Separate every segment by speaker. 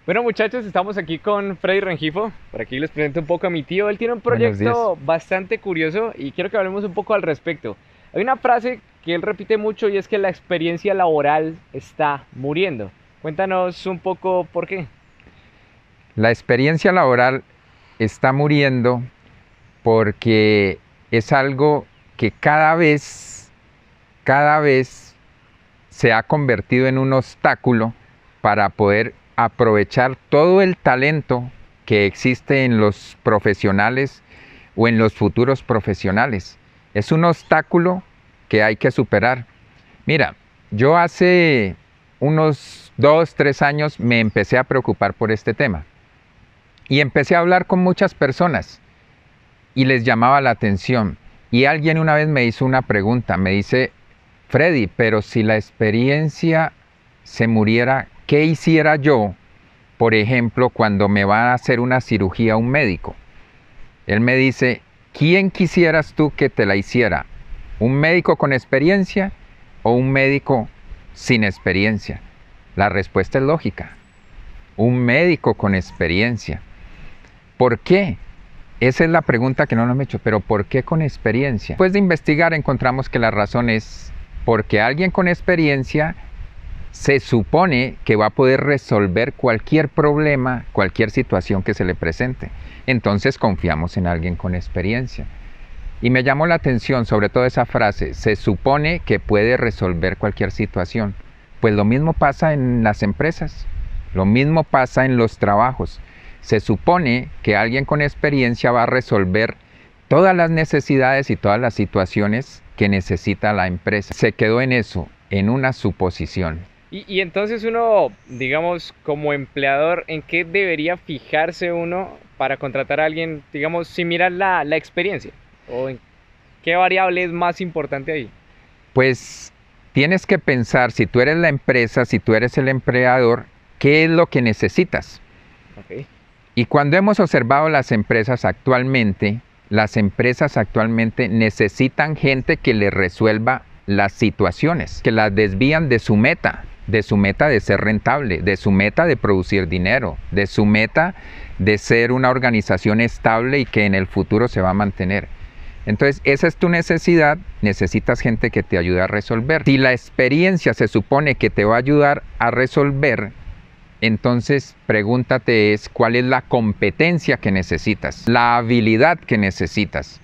Speaker 1: Bueno, muchachos, estamos aquí con Freddy Rengifo. Por aquí les presento un poco a mi tío. Él tiene un
Speaker 2: Buenos días.
Speaker 1: proyecto bastante curioso y quiero que hablemos un poco al respecto. Hay una frase que él repite mucho y es que la experiencia laboral está muriendo. Cuéntanos un poco por qué.
Speaker 2: La experiencia laboral está muriendo porque es algo que cada vez se ha convertido en un obstáculo para poder aprovechar todo el talento que existe en los profesionales o en los futuros profesionales. Es un obstáculo que hay que superar. Mira, yo hace unos 2, 3 años me empecé a preocupar por este tema y empecé a hablar con muchas personas y les llamaba la atención. Y alguien una vez me hizo una pregunta, me dice: Freddy, pero si la experiencia se muriera, ¿qué hiciera yo, por ejemplo, cuando me va a hacer una cirugía un médico? Él me dice: ¿quién quisieras tú que te la hiciera? ¿Un médico con experiencia o un médico sin experiencia? La respuesta es lógica: un médico con experiencia. ¿Por qué? Esa es la pregunta que no nos hemos hecho, pero ¿por qué con experiencia? Después de investigar encontramos que la razón es porque alguien con experiencia se supone que va a poder resolver cualquier problema, cualquier situación que se le presente. Entonces confiamos en alguien con experiencia. Y me llamó la atención sobre todo esa frase: se supone que puede resolver cualquier situación. Pues lo mismo pasa en las empresas, lo mismo pasa en los trabajos. Se supone que alguien con experiencia va a resolver todas las necesidades y todas las situaciones que necesita la empresa. Se quedó en eso, en una suposición.
Speaker 1: Y entonces uno, digamos, como empleador, ¿en qué debería fijarse uno para contratar a alguien, digamos, sin mirar la experiencia? ¿O en qué variable es más importante ahí?
Speaker 2: Pues tienes que pensar, si tú eres la empresa, si tú eres el empleador, ¿qué es lo que necesitas?
Speaker 1: Ok.
Speaker 2: Y cuando hemos observado las empresas actualmente necesitan gente que les resuelva las situaciones, que las desvían de su meta de ser rentable, de su meta de producir dinero, de su meta de ser una organización estable y que en el futuro se va a mantener. Entonces, esa es tu necesidad, necesitas gente que te ayude a resolver. Si la experiencia se supone que te va a ayudar a resolver, entonces pregúntate cuál es la competencia que necesitas, la habilidad que necesitas.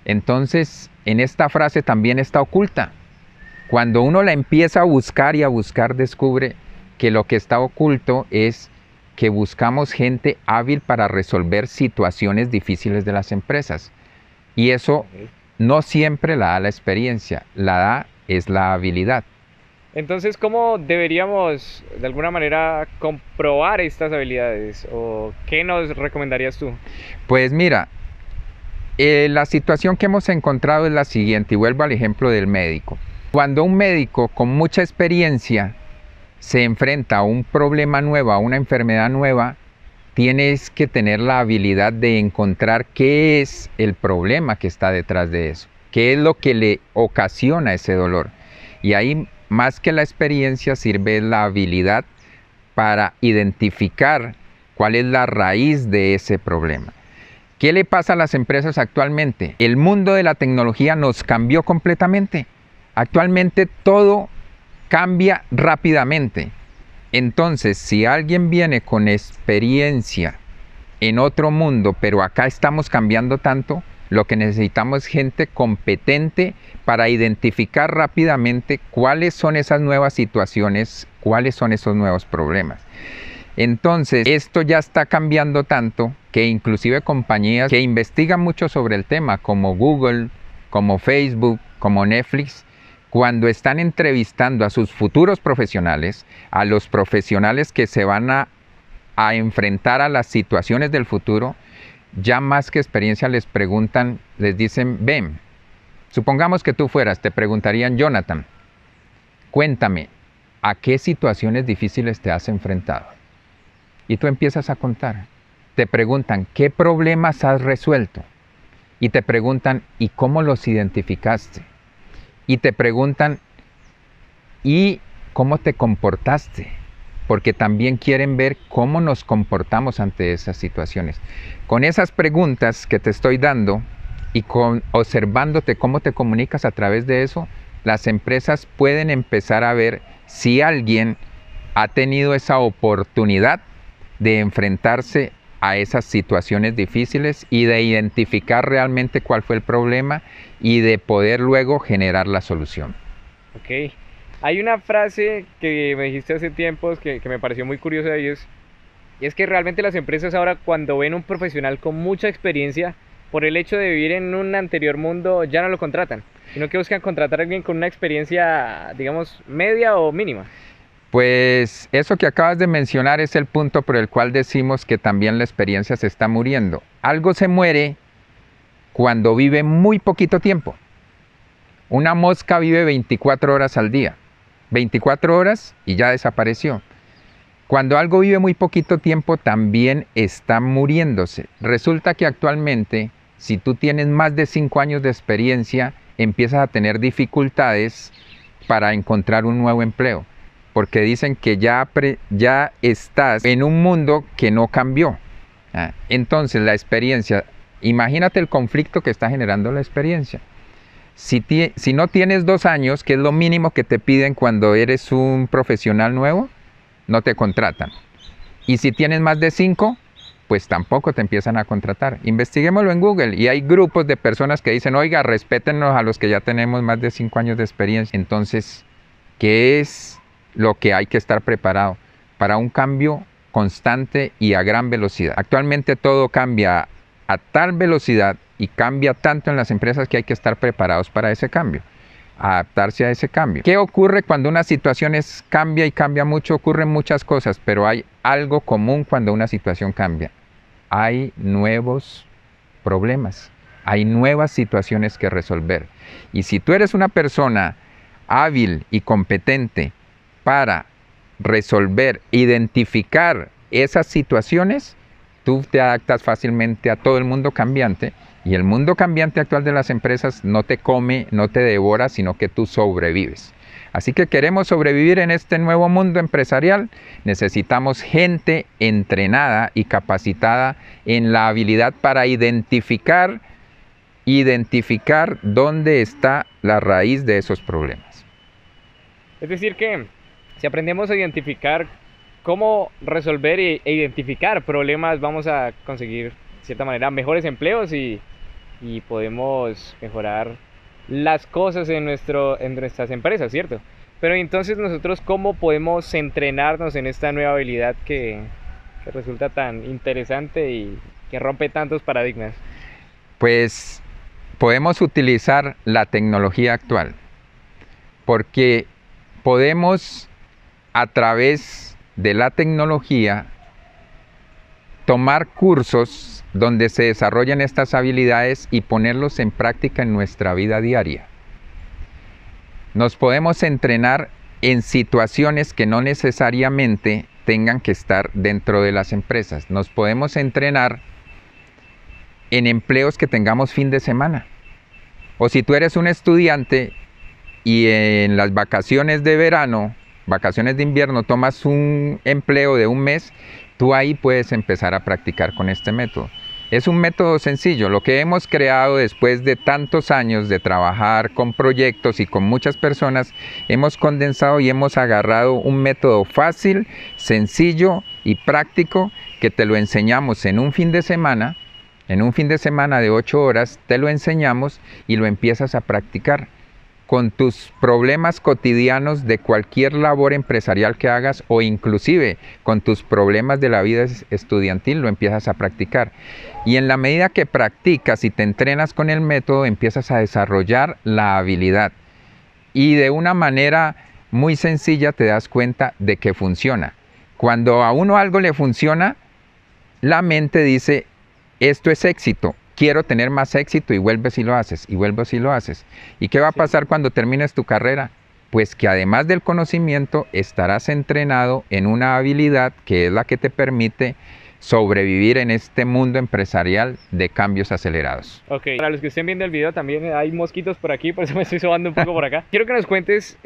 Speaker 2: Entonces, en esta frase también está oculta. Cuando uno la empieza a buscar y a buscar, descubre que lo que está oculto es que buscamos gente hábil para resolver situaciones difíciles de las empresas. Y eso
Speaker 1: Ok.
Speaker 2: no siempre la da la experiencia, la da es la habilidad.
Speaker 1: Entonces, ¿cómo deberíamos de alguna manera comprobar estas habilidades? ¿O qué nos recomendarías tú?
Speaker 2: Pues mira, la situación que hemos encontrado es la siguiente, y vuelvo al ejemplo del médico. Cuando un médico con mucha experiencia se enfrenta a un problema nuevo, a una enfermedad nueva, tienes que tener la habilidad de encontrar qué es el problema que está detrás de eso, qué es lo que le ocasiona ese dolor. Y ahí, más que la experiencia, sirve la habilidad para identificar cuál es la raíz de ese problema. ¿Qué le pasa a las empresas actualmente? El mundo de la tecnología nos cambió completamente. Actualmente todo cambia rápidamente. Entonces, si alguien viene con experiencia en otro mundo, pero acá estamos cambiando tanto, lo que necesitamos es gente competente para identificar rápidamente cuáles son esas nuevas situaciones, cuáles son esos nuevos problemas. Entonces, esto ya está cambiando tanto que inclusive compañías que investigan mucho sobre el tema, como Google, como Facebook, como Netflix, cuando están entrevistando a sus futuros profesionales, a los profesionales que se van a enfrentar a las situaciones del futuro, ya más que experiencia les preguntan, les dicen: ven, supongamos que tú fueras, te preguntarían: Jonathan, cuéntame, ¿a qué situaciones difíciles te has enfrentado? Y tú empiezas a contar. Te preguntan: ¿qué problemas has resuelto? Y te preguntan: ¿y cómo los identificaste? Y te preguntan: ¿y cómo te comportaste? porque también quieren ver cómo nos comportamos ante esas situaciones. Con esas preguntas que te estoy dando y con observándote cómo te comunicas a través de eso, las empresas pueden empezar a ver si alguien ha tenido esa oportunidad de enfrentarse a esas situaciones difíciles y de identificar realmente cuál fue el problema y de poder luego generar la solución.
Speaker 1: Ok. Hay una frase que me dijiste hace tiempos que me pareció muy curiosa de ellos, y es que realmente las empresas ahora cuando ven un profesional con mucha experiencia, por el hecho de vivir en un anterior mundo, ya no lo contratan, sino que buscan contratar a alguien con una experiencia, digamos, media o mínima.
Speaker 2: Pues eso que acabas de mencionar es el punto por el cual decimos que también la experiencia se está muriendo. Algo se muere cuando vive muy poquito tiempo. Una mosca vive 24 horas al día. 24 horas y ya desapareció. Cuando algo vive muy poquito tiempo también está muriéndose. Resulta que actualmente, si tú tienes más de 5 años de experiencia, empiezas a tener dificultades para encontrar un nuevo empleo. Porque dicen que ya estás en un mundo que no cambió. Entonces la experiencia, imagínate el conflicto que está generando la experiencia. Si no tienes 2 años, que es lo mínimo que te piden cuando eres un profesional nuevo, no te contratan. Y si tienes más de 5, pues tampoco te empiezan a contratar. Investiguémoslo en Google y hay grupos de personas que dicen, oiga, respétennos a los que ya tenemos más de 5 años de experiencia. Entonces, ¿qué es lo que hay que estar preparado? Para un cambio constante y a gran velocidad. Actualmente todo cambia a tal velocidad y cambia tanto en las empresas que hay que estar preparados para ese cambio, adaptarse a ese cambio. ¿Qué ocurre cuando una situación cambia y cambia mucho? Ocurren muchas cosas, pero hay algo común cuando una situación cambia. Hay nuevos problemas, hay nuevas situaciones que resolver. Y si tú eres una persona hábil y competente para resolver, identificar esas situaciones, tú te adaptas fácilmente a todo el mundo cambiante, y el mundo cambiante actual de las empresas no te come, no te devora, sino que tú sobrevives. Así que queremos sobrevivir en este nuevo mundo empresarial, necesitamos gente entrenada y capacitada en la habilidad para identificar dónde está la raíz de esos problemas.
Speaker 1: Es decir que si aprendemos a identificar cómo resolver e identificar problemas, vamos a conseguir, de cierta manera, mejores empleos y podemos mejorar las cosas en nuestras empresas, ¿cierto? Pero entonces nosotros, ¿cómo podemos entrenarnos en esta nueva habilidad que resulta tan interesante y que rompe tantos paradigmas?
Speaker 2: Pues podemos utilizar la tecnología actual, porque podemos a través de la tecnología tomar cursos donde se desarrollan estas habilidades y ponerlos en práctica en nuestra vida diaria. Nos podemos entrenar en situaciones que no necesariamente tengan que estar dentro de las empresas. Nos podemos entrenar en empleos que tengamos fin de semana. O si tú eres un estudiante y en las vacaciones de verano, vacaciones de invierno, tomas un empleo de un mes, tú ahí puedes empezar a practicar con este método. Es un método sencillo, lo que hemos creado después de tantos años de trabajar con proyectos y con muchas personas, hemos condensado y hemos agarrado un método fácil, sencillo y práctico que te lo enseñamos en un fin de semana de 8 horas, te lo enseñamos y lo empiezas a practicar. Con tus problemas cotidianos de cualquier labor empresarial que hagas o inclusive con tus problemas de la vida estudiantil lo empiezas a practicar. Y en la medida que practicas y te entrenas con el método, empiezas a desarrollar la habilidad. Y de una manera muy sencilla te das cuenta de que funciona. Cuando a uno algo le funciona, la mente dice, esto es éxito. Quiero tener más éxito y vuelves y lo haces, y vuelves y lo haces. ¿Y qué va a pasar cuando termines tu carrera? Pues que además del conocimiento estarás entrenado en una habilidad que es la que te permite sobrevivir en este mundo empresarial de cambios acelerados.
Speaker 1: Ok, para los que estén viendo el video también hay mosquitos por aquí, por eso me estoy sobando un poco por acá. Quiero que nos cuentes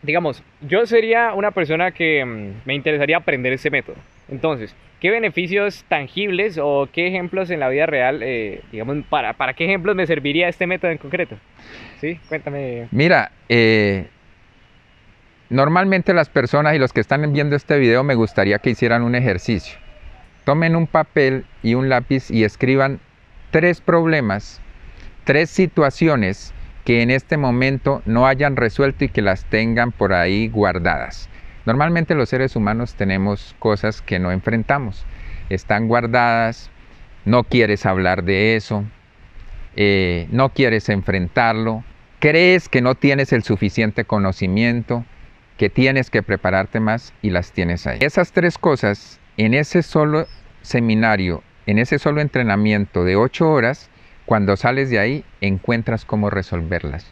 Speaker 1: digamos, yo sería una persona que me interesaría aprender este método. Entonces, ¿qué beneficios tangibles o qué ejemplos en la vida real, digamos, para qué ejemplos me serviría este método en concreto? Sí, cuéntame.
Speaker 2: Mira, normalmente las personas y los que están viendo este video me gustaría que hicieran un ejercicio. Tomen un papel y un lápiz y escriban 3 problemas, 3 situaciones que en este momento no hayan resuelto y que las tengan por ahí guardadas. Normalmente los seres humanos tenemos cosas que no enfrentamos, están guardadas, no quieres hablar de eso, no quieres enfrentarlo, crees que no tienes el suficiente conocimiento, que tienes que prepararte más y las tienes ahí. Esas 3 cosas, en ese solo seminario, en ese solo entrenamiento de 8 horas, cuando sales de ahí, encuentras cómo resolverlas.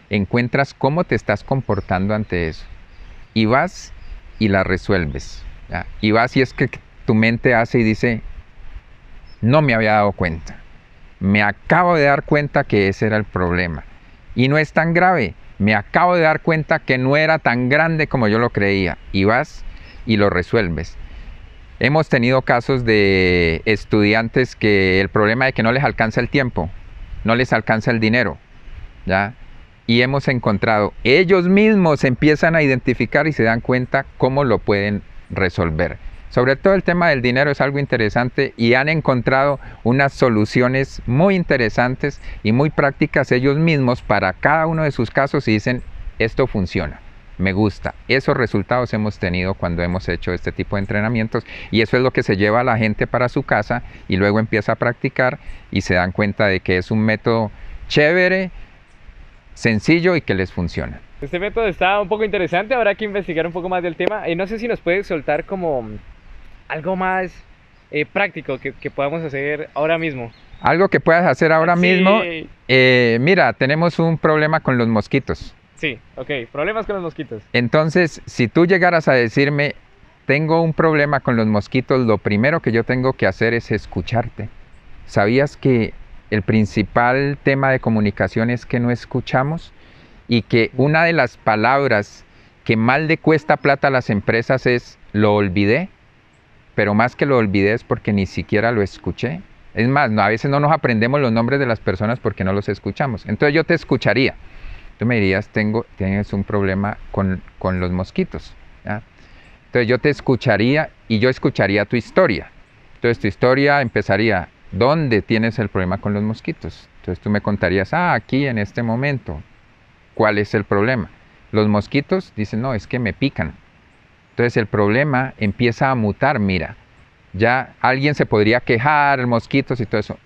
Speaker 2: Encuentras cómo te estás comportando ante eso. Y vas y las resuelves. ¿Ya? Y vas y es que tu mente hace y dice, no me había dado cuenta. Me acabo de dar cuenta que ese era el problema. Y no es tan grave. Me acabo de dar cuenta que no era tan grande como yo lo creía. Y vas y lo resuelves. Hemos tenido casos de estudiantes que el problema es que no les alcanza el tiempo, no les alcanza el dinero, ¿ya? Y hemos encontrado, ellos mismos empiezan a identificar y se dan cuenta cómo lo pueden resolver. Sobre todo el tema del dinero es algo interesante y han encontrado unas soluciones muy interesantes y muy prácticas ellos mismos para cada uno de sus casos y dicen, esto funciona. Me gusta. Esos resultados hemos tenido cuando hemos hecho este tipo de entrenamientos y eso es lo que se lleva a la gente para su casa y luego empieza a practicar y se dan cuenta de que es un método chévere, sencillo y que les funciona.
Speaker 1: Este método está un poco interesante, habrá que investigar un poco más del tema. No sé si nos puedes soltar como algo más práctico que podamos hacer ahora mismo.
Speaker 2: Algo que puedas hacer ahora mismo, mira, tenemos un problema con los mosquitos.
Speaker 1: Sí, ok, problemas con los mosquitos.
Speaker 2: Entonces, si tú llegaras a decirme, tengo un problema con los mosquitos, lo primero que yo tengo que hacer es escucharte. ¿Sabías que el principal tema de comunicación es que no escuchamos? Y que una de las palabras que más le cuesta plata a las empresas es lo olvidé, pero más que lo olvidé es porque ni siquiera lo escuché. Es más, a veces no nos aprendemos los nombres de las personas porque no los escuchamos. Entonces yo te escucharía. Tú me dirías, tienes un problema con los mosquitos, ¿ya? Entonces yo te escucharía y yo escucharía tu historia. Entonces tu historia empezaría, ¿dónde tienes el problema con los mosquitos? Entonces tú me contarías, aquí en este momento. ¿Cuál es el problema? Los mosquitos dicen, no, es que me pican. Entonces el problema empieza a mutar, mira. Ya alguien se podría quejar, mosquitos y todo eso.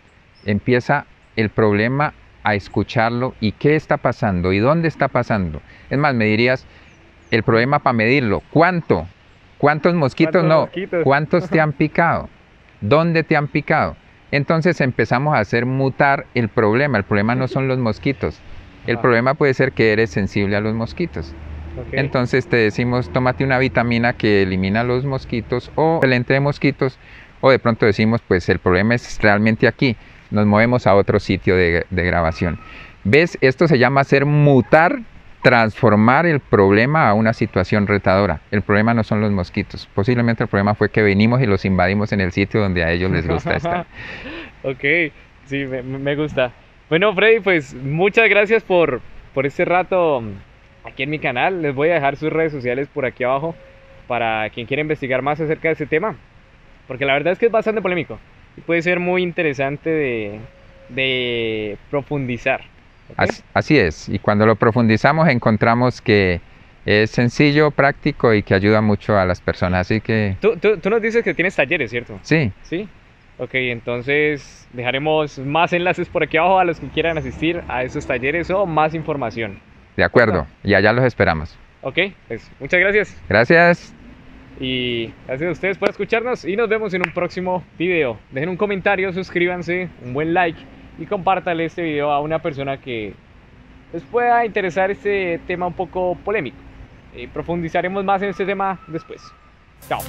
Speaker 2: Empieza el problema a escucharlo y qué está pasando y dónde está pasando. Es más, me dirías, el problema para medirlo, ¿cuántos mosquitos? ¿Cuántos te han picado? ¿Dónde te han picado? Entonces empezamos a hacer mutar el problema no son los mosquitos, el problema puede ser que eres sensible a los mosquitos. Okay. Entonces te decimos, tómate una vitamina que elimina los mosquitos o repelente de mosquitos, o de pronto decimos, pues el problema es realmente aquí. Nos movemos a otro sitio de grabación. ¿Ves? Esto se llama hacer mutar, transformar el problema a una situación retadora. El problema no son los mosquitos. Posiblemente el problema fue que venimos y los invadimos en el sitio donde a ellos les gusta estar.
Speaker 1: Ok, sí, me gusta. Bueno, Freddy, pues muchas gracias por este rato aquí en mi canal. Les voy a dejar sus redes sociales por aquí abajo para quien quiera investigar más acerca de este tema. Porque la verdad es que es bastante polémico. Puede ser muy interesante de profundizar. ¿Okay?
Speaker 2: Así es, y cuando lo profundizamos encontramos que es sencillo, práctico y que ayuda mucho a las personas, así que...
Speaker 1: Tú nos dices que tienes talleres, ¿cierto?
Speaker 2: Sí.
Speaker 1: ¿Sí? Ok, entonces dejaremos más enlaces por aquí abajo a los que quieran asistir a esos talleres o más información.
Speaker 2: De acuerdo, y allá los esperamos.
Speaker 1: Ok, pues muchas gracias.
Speaker 2: Gracias.
Speaker 1: Y gracias a ustedes por escucharnos y nos vemos en un próximo video. Dejen un comentario, suscríbanse, un buen like y compártanle este video a una persona que les pueda interesar este tema un poco polémico. Profundizaremos más en este tema después. Chao.